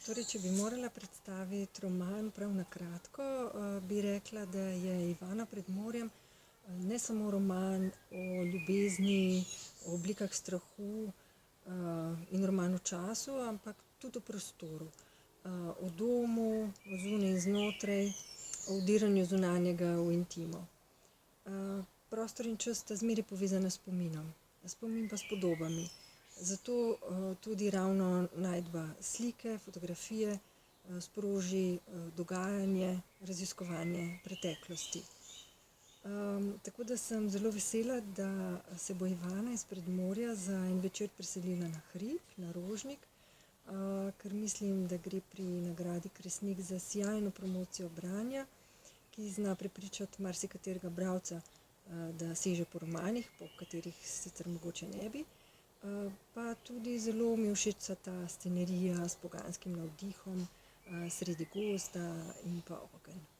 Torej, če bi morala predstaviti roman prav na kratko, bi rekla, da je Ivana pred morjem ne samo roman o ljubezni, o oblikah strahu in roman o času, ampak tudi o prostoru, o domu, o zunaj in znotraj, o vdiranju zunanjega v intimo. Prostor in čas sta zmeraj povezana s spominom, spomin pa s podobami. Zato tudi ravno najdba slike, fotografije sproži dogajanje, raziskovanje preteklosti. Tako da sem zelo vesela, da se bo Ivana iz Predmorja za en večer preselila na Hrib, na Rožnik, ker mislim, da gre pri nagradi Kresnik za sijajno promocijo branja, ki zna prepričati marsikaterega bralca, da seže po romanih, po katerih sicer mogoče ne bi. Pa tudi zelo mi je všeč ta scenerija s poganskim navdihom, sredi gozda in pa ogenj.